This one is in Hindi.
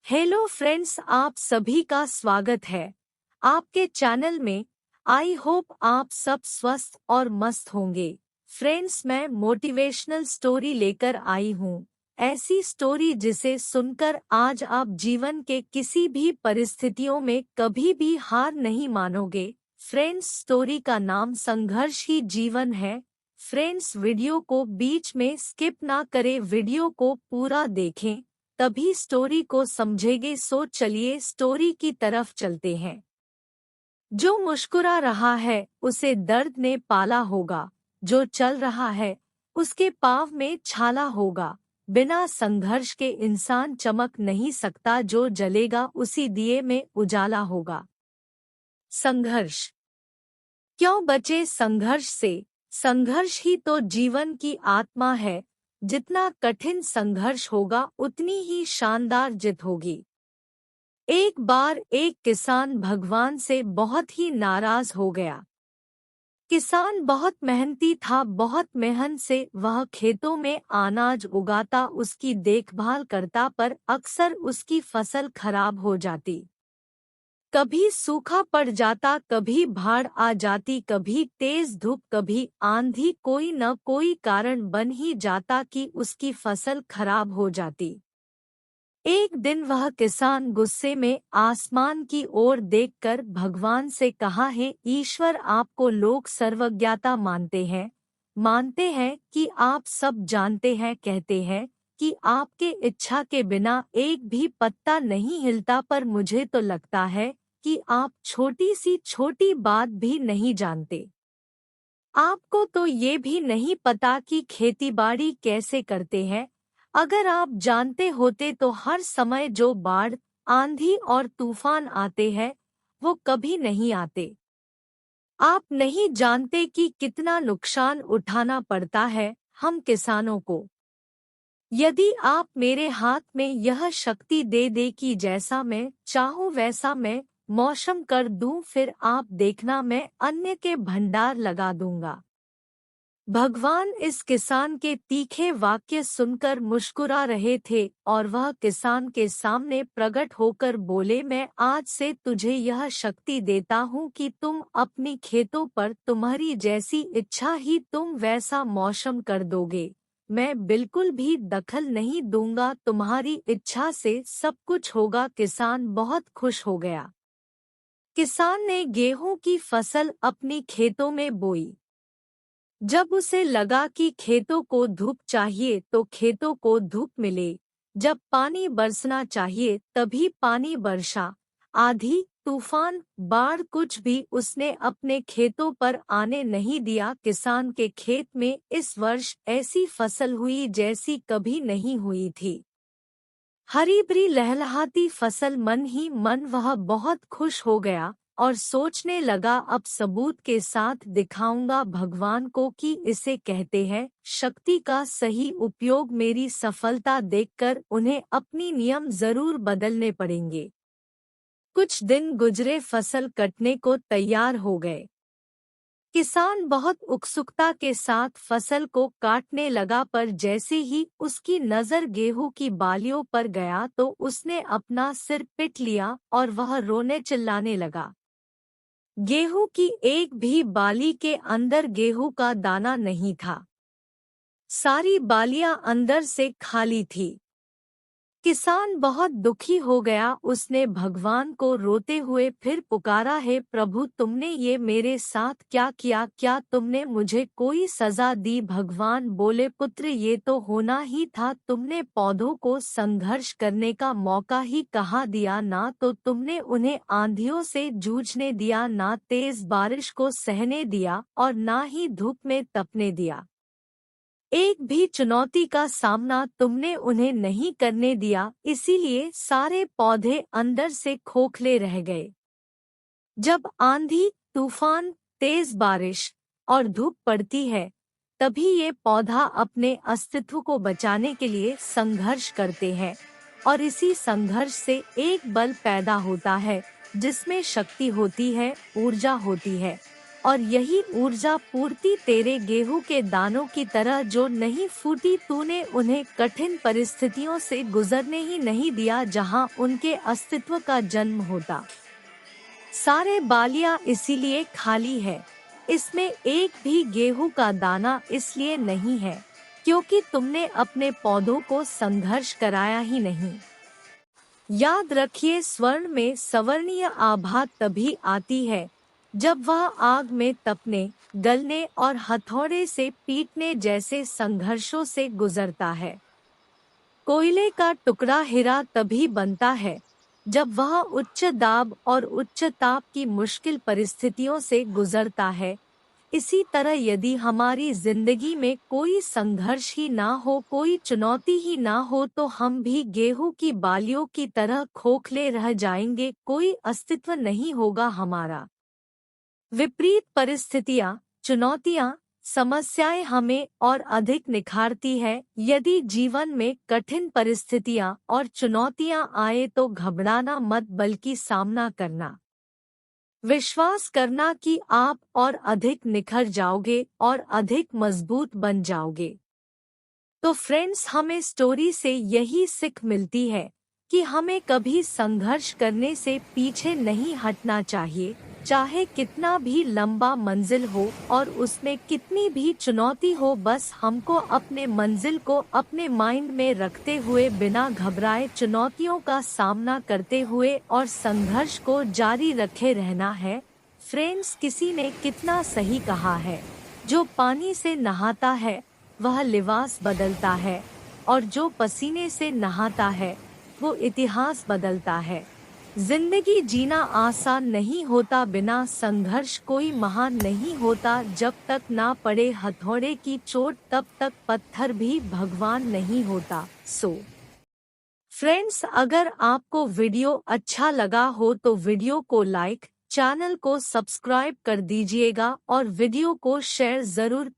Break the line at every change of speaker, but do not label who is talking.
हेलो फ्रेंड्स, आप सभी का स्वागत है आपके चैनल में। आई होप आप सब स्वस्थ और मस्त होंगे। फ्रेंड्स, मैं मोटिवेशनल स्टोरी लेकर आई हूँ। ऐसी स्टोरी जिसे सुनकर आज आप जीवन के किसी भी परिस्थितियों में कभी भी हार नहीं मानोगे। फ्रेंड्स, स्टोरी का नाम संघर्ष ही जीवन है। फ्रेंड्स, वीडियो को बीच में स्किप ना करें, वीडियो को पूरा देखें, तभी स्टोरी को समझेंगे। सो चलिए स्टोरी की तरफ चलते हैं। जो मुस्कुरा रहा है उसे दर्द ने पाला होगा, जो चल रहा है उसके पाँव में छाला होगा। बिना संघर्ष के इंसान चमक नहीं सकता, जो जलेगा उसी दिए में उजाला होगा। संघर्ष क्यों बचे संघर्ष से? संघर्ष ही तो जीवन की आत्मा है। जितना कठिन संघर्ष होगा उतनी ही शानदार जीत होगी। एक बार एक किसान भगवान से बहुत ही नाराज हो गया। किसान बहुत मेहनती था, बहुत मेहनत से वह खेतों में अनाज उगाता, उसकी देखभाल करता, पर अक्सर उसकी फसल खराब हो जाती। कभी सूखा पड़ जाता, कभी बाढ़ आ जाती, कभी तेज धूप, कभी आंधी, कोई न कोई कारण बन ही जाता कि उसकी फसल खराब हो जाती। एक दिन वह किसान गुस्से में आसमान की ओर देखकर भगवान से कहा, हे ईश्वर, आपको लोग सर्वज्ञता मानते हैं कि आप सब जानते हैं, कहते हैं कि आपके इच्छा के बिना एक भी पत्ता नहीं हिलता, पर मुझे तो लगता है कि आप छोटी सी छोटी बात भी नहीं जानते। आपको तो ये भी नहीं पता कि खेतीबाड़ी कैसे करते हैं। अगर आप जानते होते तो हर समय जो बाढ़, आंधी और तूफान आते हैं वो कभी नहीं आते। आप नहीं जानते कि कितना नुकसान उठाना पड़ता है हम किसानों को। यदि आप मेरे हाथ में यह शक्ति दे दे कि जैसा मैं चाहूँ वैसा मैं मौसम कर दूं, फिर आप देखना मैं अन्न के भंडार लगा दूंगा। भगवान इस किसान के तीखे वाक्य सुनकर मुस्कुरा रहे थे और वह किसान के सामने प्रकट होकर बोले, मैं आज से तुझे यह शक्ति देता हूँ कि तुम अपनी खेतों पर तुम्हारी जैसी इच्छा ही तुम वैसा मौसम कर दोगे। मैं बिल्कुल भी दखल नहीं दूंगा, तुम्हारी इच्छा से सब कुछ होगा। किसान बहुत खुश हो गया। किसान ने गेहूं की फसल अपनी खेतों में बोई। जब उसे लगा कि खेतों को धूप चाहिए तो खेतों को धूप मिले, जब पानी बरसना चाहिए तभी पानी बरसा। आंधी, तूफान, बाढ़, कुछ भी उसने अपने खेतों पर आने नहीं दिया। किसान के खेत में इस वर्ष ऐसी फसल हुई जैसी कभी नहीं हुई थी। हरी भरी लहलहाती फसल, मन ही मन वह बहुत खुश हो गया और सोचने लगा, अब सबूत के साथ दिखाऊंगा भगवान को कि इसे कहते हैं शक्ति का सही उपयोग। मेरी सफलता देखकर उन्हें अपनी नियम जरूर बदलने पड़ेंगे। कुछ दिन गुजरे, फसल कटने को तैयार हो गए। किसान बहुत उत्सुकता के साथ फसल को काटने लगा, पर जैसे ही उसकी नजर गेहूं की बालियों पर गया तो उसने अपना सिर पीट लिया और वह रोने चिल्लाने लगा। गेहूं की एक भी बाली के अंदर गेहूं का दाना नहीं था। सारी बालियां अंदर से खाली थी। किसान बहुत दुखी हो गया। उसने भगवान को रोते हुए फिर पुकारा, हे प्रभु, तुमने ये मेरे साथ क्या किया? क्या तुमने मुझे कोई सजा दी? भगवान बोले, पुत्र, ये तो होना ही था। तुमने पौधों को संघर्ष करने का मौका ही कहाँ दिया? ना तो तुमने उन्हें आंधियों से जूझने दिया, ना तेज बारिश को सहने दिया और ना ही धूप में तपने दिया। एक भी चुनौती का सामना तुमने उन्हें नहीं करने दिया, इसीलिए सारे पौधे अंदर से खोखले रह गए। जब आंधी, तूफान, तेज बारिश और धूप पड़ती है, तभी ये पौधा अपने अस्तित्व को बचाने के लिए संघर्ष करते हैं और इसी संघर्ष से एक बल पैदा होता है जिसमें शक्ति होती है, ऊर्जा होती है। और यही ऊर्जा पूर्ति तेरे गेहूं के दानों की तरह जो नहीं फूटी, तूने उन्हें कठिन परिस्थितियों से गुजरने ही नहीं दिया जहां उनके अस्तित्व का जन्म होता। सारे बालियां इसीलिए खाली है, इसमें एक भी गेहूं का दाना इसलिए नहीं है क्योंकि तुमने अपने पौधों को संघर्ष कराया ही नहीं। याद रखिए, स्वर्ण में सवर्णीय आभा तभी आती है जब वह आग में तपने, गलने और हथौड़े से पीटने जैसे संघर्षों से गुजरता है। कोयले का टुकड़ा हीरा तभी बनता है जब वह उच्च दाब और उच्च ताप की मुश्किल परिस्थितियों से गुजरता है। इसी तरह यदि हमारी जिंदगी में कोई संघर्ष ही ना हो, कोई चुनौती ही ना हो, तो हम भी गेहूं की बालियों की तरह खोखले रह जाएंगे, कोई अस्तित्व नहीं होगा हमारा। विपरीत परिस्थितियां, चुनौतियां, समस्याएं हमें और अधिक निखारती है। यदि जीवन में कठिन परिस्थितियां और चुनौतियां आए तो घबराना मत, बल्कि सामना करना। विश्वास करना कि आप और अधिक निखर जाओगे और अधिक मजबूत बन जाओगे। तो फ्रेंड्स, हमें स्टोरी से यही सीख मिलती है कि हमें कभी संघर्ष करने से पीछे नहीं हटना चाहिए, चाहे कितना भी लंबा मंजिल हो और उसमें कितनी भी चुनौती हो। बस हमको अपने मंजिल को अपने माइंड में रखते हुए बिना घबराए चुनौतियों का सामना करते हुए और संघर्ष को जारी रखे रहना है। फ्रेंड्स, किसी ने कितना सही कहा है, जो पानी से नहाता है वह लिबास बदलता है और जो पसीने से नहाता है वो इतिहास बदलता है। जिंदगी जीना आसान नहीं होता, बिना संघर्ष कोई महान नहीं होता। जब तक ना पड़े हथौड़े की चोट तब तक पत्थर भी भगवान नहीं होता। फ्रेंड्स, अगर आपको वीडियो अच्छा लगा हो तो वीडियो को लाइक, चैनल को सब्सक्राइब कर दीजिएगा और वीडियो को शेयर जरूर